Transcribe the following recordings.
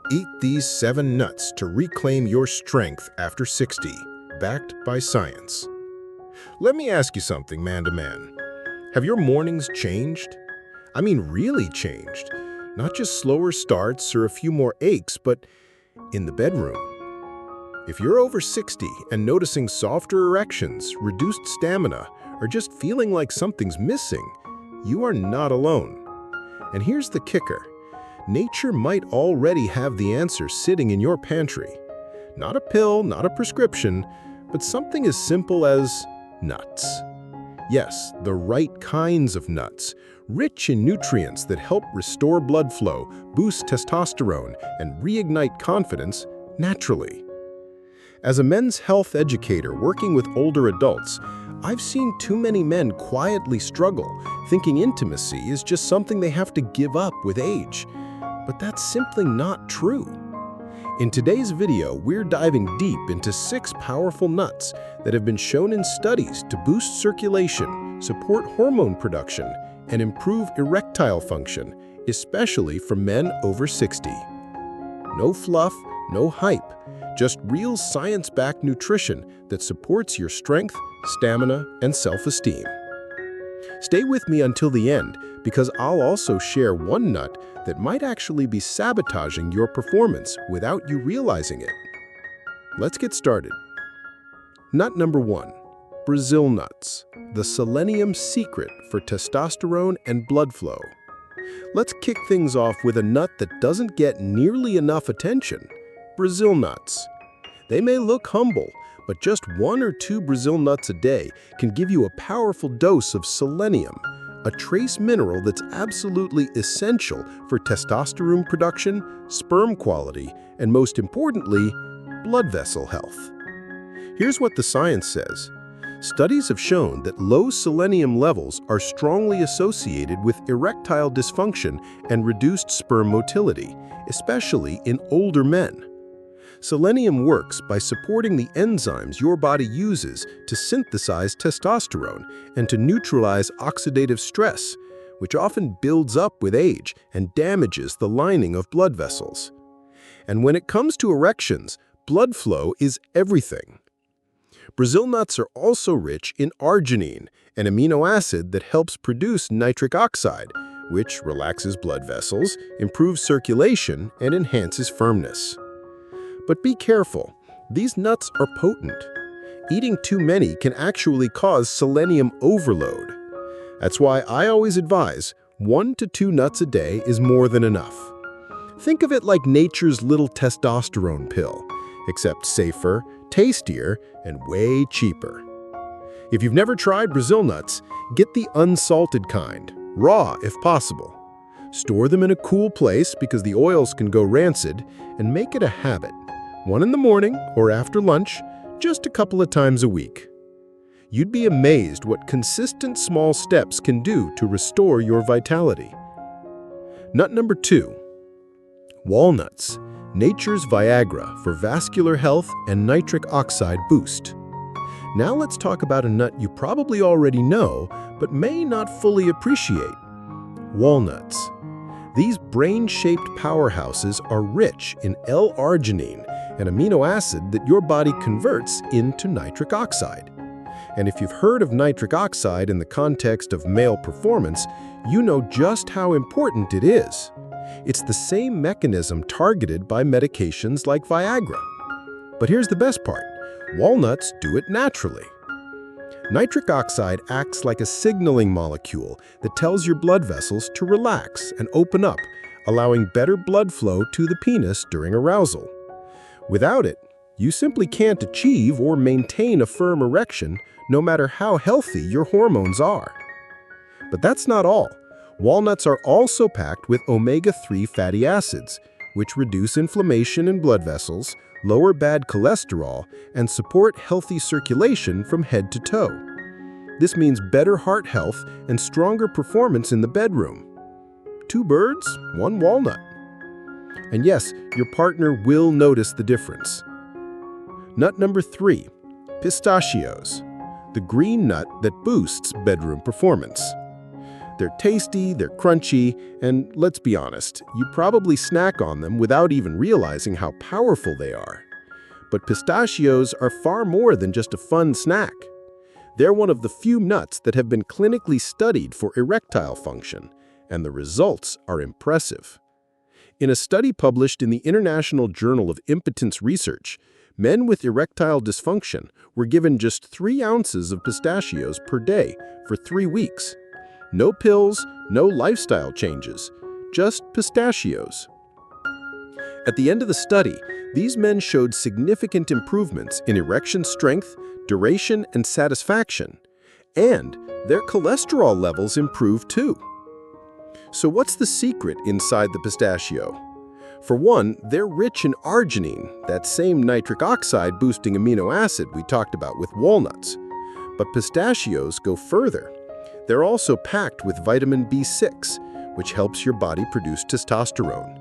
Eat these 7 nuts to reclaim your strength after 60, backed by science. Let me ask you something, man to man. Have your mornings changed? I mean, really changed. Not just slower starts or a few more aches, but in the bedroom. If you're over 60 and noticing softer erections, reduced stamina, or just feeling like something's missing, you are not alone. And here's the kicker. Nature might already have the answer sitting in your pantry. Not a pill, not a prescription, but something as simple as nuts. Yes, the right kinds of nuts, rich in nutrients that help restore blood flow, boost testosterone, and reignite confidence naturally. As a men's health educator working with older adults, I've seen too many men quietly struggle, thinking intimacy is just something they have to give up with age. But that's simply not true. In today's video, we're diving deep into 6 powerful nuts that have been shown in studies to boost circulation, support hormone production, and improve erectile function, especially for men over 60. No fluff, no hype, just real science-backed nutrition that supports your strength, stamina, and self-esteem. Stay with me until the end, because I'll also share one nut that might actually be sabotaging your performance without you realizing it. Let's get started. Nut number 1, Brazil nuts, the selenium secret for testosterone and blood flow. Let's kick things off with a nut that doesn't get nearly enough attention, Brazil nuts. They may look humble, but just 1 or 2 Brazil nuts a day can give you a powerful dose of selenium, a trace mineral that's absolutely essential for testosterone production, sperm quality, and most importantly, blood vessel health. Here's what the science says. Studies have shown that low selenium levels are strongly associated with erectile dysfunction and reduced sperm motility, especially in older men. Selenium works by supporting the enzymes your body uses to synthesize testosterone and to neutralize oxidative stress, which often builds up with age and damages the lining of blood vessels. And when it comes to erections, blood flow is everything. Brazil nuts are also rich in arginine, an amino acid that helps produce nitric oxide, which relaxes blood vessels, improves circulation, and enhances firmness. But be careful, these nuts are potent. Eating too many can actually cause selenium overload. That's why I always advise 1 to 2 nuts a day is more than enough. Think of it like nature's little testosterone pill, except safer, tastier, and way cheaper. If you've never tried Brazil nuts, get the unsalted kind, raw if possible. Store them in a cool place because the oils can go rancid, and make it a habit. 1 in the morning or after lunch, just a couple of times a week. You'd be amazed what consistent small steps can do to restore your vitality. Nut number 2, walnuts, nature's Viagra for vascular health and nitric oxide boost. Now let's talk about a nut you probably already know, but may not fully appreciate, walnuts. These brain-shaped powerhouses are rich in L-arginine, an amino acid that your body converts into nitric oxide. And if you've heard of nitric oxide in the context of male performance, you know just how important it is. It's the same mechanism targeted by medications like Viagra. But here's the best part. Walnuts do it naturally. Nitric oxide acts like a signaling molecule that tells your blood vessels to relax and open up, allowing better blood flow to the penis during arousal. Without it, you simply can't achieve or maintain a firm erection, no matter how healthy your hormones are. But that's not all. Walnuts are also packed with omega-3 fatty acids, which reduce inflammation in blood vessels, lower bad cholesterol, and support healthy circulation from head to toe. This means better heart health and stronger performance in the bedroom. 2 birds, 1 walnut. And yes, your partner will notice the difference. Nut number 3, pistachios, the green nut that boosts bedroom performance. They're tasty, they're crunchy, and let's be honest, you probably snack on them without even realizing how powerful they are. But pistachios are far more than just a fun snack. They're one of the few nuts that have been clinically studied for erectile function, and the results are impressive. In a study published in the International Journal of Impotence Research, men with erectile dysfunction were given just 3 ounces of pistachios per day for 3 weeks. No pills, no lifestyle changes, just pistachios. At the end of the study, these men showed significant improvements in erection strength, duration, and satisfaction, and their cholesterol levels improved too. So what's the secret inside the pistachio? For one, they're rich in arginine, that same nitric oxide-boosting amino acid we talked about with walnuts. But pistachios go further. They're also packed with vitamin B6, which helps your body produce testosterone.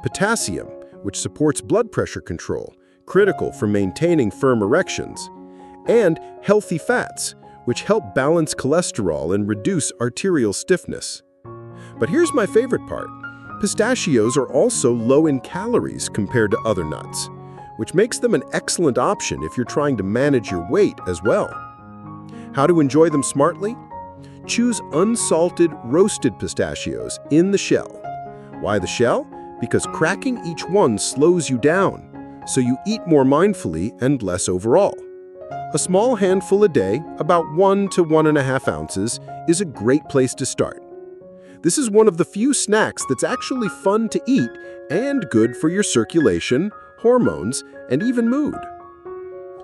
Potassium, which supports blood pressure control, critical for maintaining firm erections. And healthy fats, which help balance cholesterol and reduce arterial stiffness. But here's my favorite part. Pistachios are also low in calories compared to other nuts, which makes them an excellent option if you're trying to manage your weight as well. How to enjoy them smartly? Choose unsalted, roasted pistachios in the shell. Why the shell? Because cracking each one slows you down, so you eat more mindfully and less overall. A small handful a day, about 1 to 1.5 ounces, is a great place to start. This is one of the few snacks that's actually fun to eat and good for your circulation, hormones, and even mood.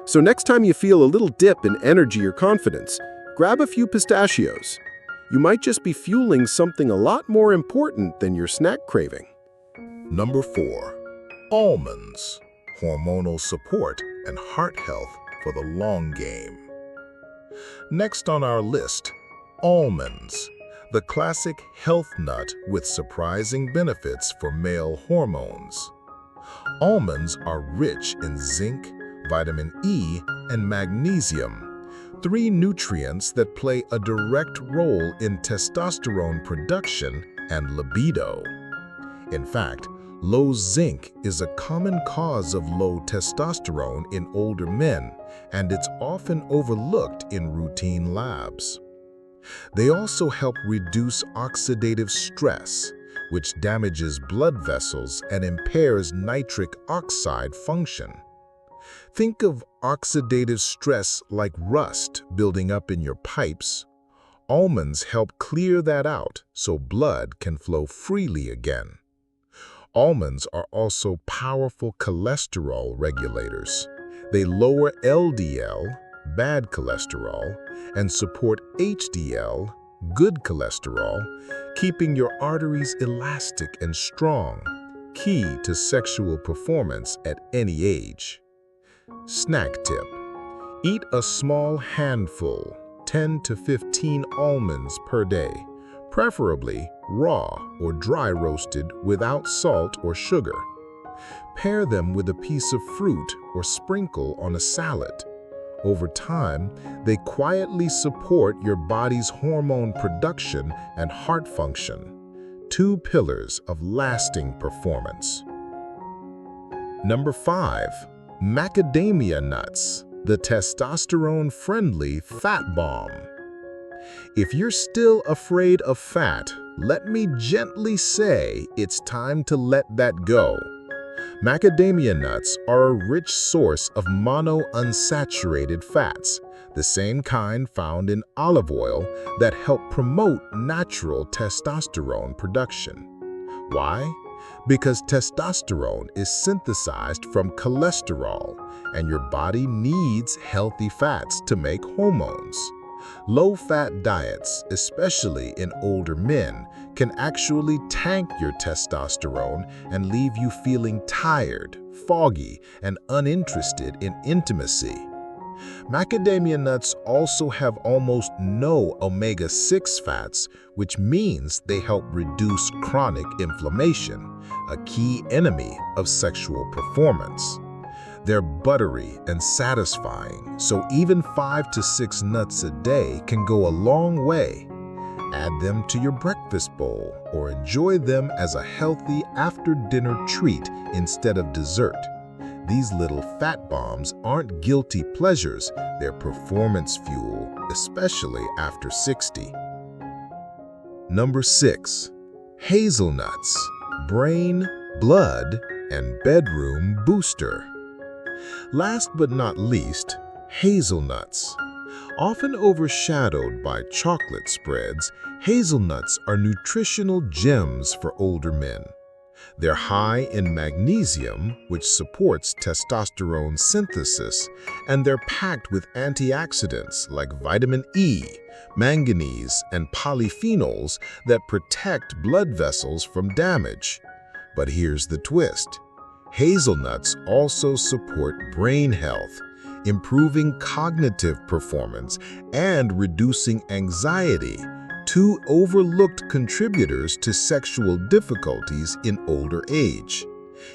So next time you feel a little dip in energy or confidence, grab a few pistachios. You might just be fueling something a lot more important than your snack craving. Number 4. Almonds. Hormonal support and heart health for the long game. Next on our list, almonds. The classic health nut with surprising benefits for male hormones. Almonds are rich in zinc, vitamin E, and magnesium, 3 nutrients that play a direct role in testosterone production and libido. In fact, low zinc is a common cause of low testosterone in older men, and it's often overlooked in routine labs. They also help reduce oxidative stress, which damages blood vessels and impairs nitric oxide function. Think of oxidative stress like rust building up in your pipes. Almonds help clear that out so blood can flow freely again. Almonds are also powerful cholesterol regulators. They lower LDL, bad cholesterol, and support HDL, good cholesterol, keeping your arteries elastic and strong, key to sexual performance at any age. Snack tip: eat a small handful, 10 to 15 almonds per day, preferably raw or dry roasted without salt or sugar. Pair them with a piece of fruit or sprinkle on a salad. Over time, they quietly support your body's hormone production and heart function, 2 pillars of lasting performance. Number 5. Macadamia nuts, the testosterone-friendly fat bomb. If you're still afraid of fat, let me gently say it's time to let that go. Macadamia nuts are a rich source of monounsaturated fats, the same kind found in olive oil that help promote natural testosterone production. Why? Because testosterone is synthesized from cholesterol, and your body needs healthy fats to make hormones. Low-fat diets, especially in older men, can actually tank your testosterone and leave you feeling tired, foggy, and uninterested in intimacy. Macadamia nuts also have almost no omega-6 fats, which means they help reduce chronic inflammation, a key enemy of sexual performance. They're buttery and satisfying, so even 5 to 6 nuts a day can go a long way. Add them to your breakfast bowl or enjoy them as a healthy after-dinner treat instead of dessert. These little fat bombs aren't guilty pleasures, they're performance fuel, especially after 60. Number 6. Hazelnuts, brain, blood, and bedroom booster. Last but not least, hazelnuts. Often overshadowed by chocolate spreads, hazelnuts are nutritional gems for older men. They're high in magnesium, which supports testosterone synthesis, and they're packed with antioxidants like vitamin E, manganese, and polyphenols that protect blood vessels from damage. But here's the twist. Hazelnuts also support brain health, improving cognitive performance and reducing anxiety, two overlooked contributors to sexual difficulties in older age.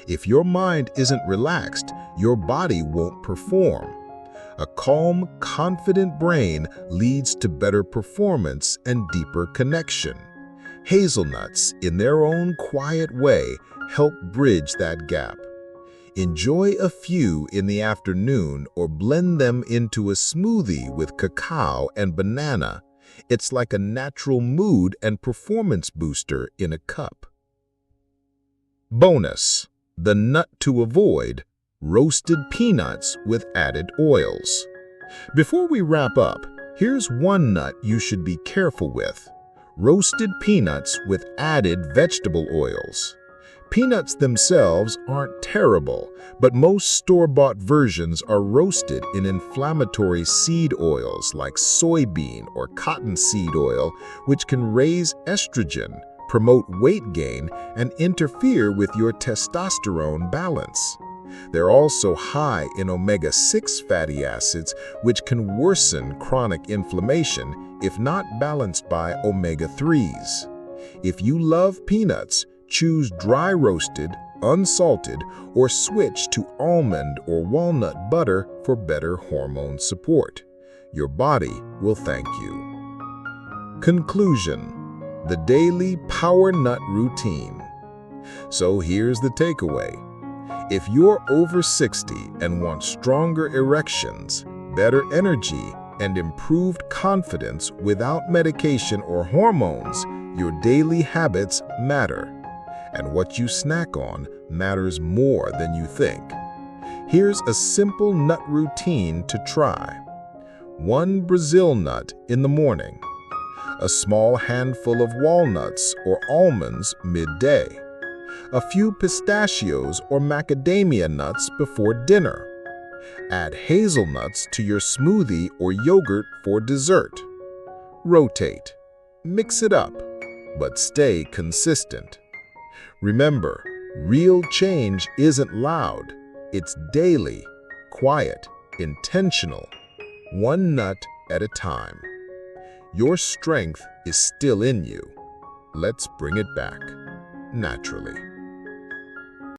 If your mind isn't relaxed, your body won't perform. A calm, confident brain leads to better performance and deeper connection. Hazelnuts, in their own quiet way, help bridge that gap. Enjoy a few in the afternoon or blend them into a smoothie with cacao and banana. It's like a natural mood and performance booster in a cup. Bonus: the nut to avoid, roasted peanuts with added oils. Before we wrap up, here's one nut you should be careful with: roasted peanuts with added vegetable oils. Peanuts themselves aren't terrible, but most store-bought versions are roasted in inflammatory seed oils like soybean or cottonseed oil, which can raise estrogen, promote weight gain, and interfere with your testosterone balance. They're also high in omega-6 fatty acids, which can worsen chronic inflammation if not balanced by omega-3s. If you love peanuts, choose dry roasted, unsalted, or switch to almond or walnut butter for better hormone support. Your body will thank you. Conclusion: the daily power nut routine. So here's the takeaway. If you're over 60 and want stronger erections, better energy, and improved confidence without medication or hormones, your daily habits matter. And what you snack on matters more than you think. Here's a simple nut routine to try. 1 Brazil nut in the morning. A small handful of walnuts or almonds midday. A few pistachios or macadamia nuts before dinner. Add hazelnuts to your smoothie or yogurt for dessert. Rotate. Mix it up, but stay consistent. Remember, real change isn't loud. It's daily, quiet, intentional, one nut at a time. Your strength is still in you. Let's bring it back naturally.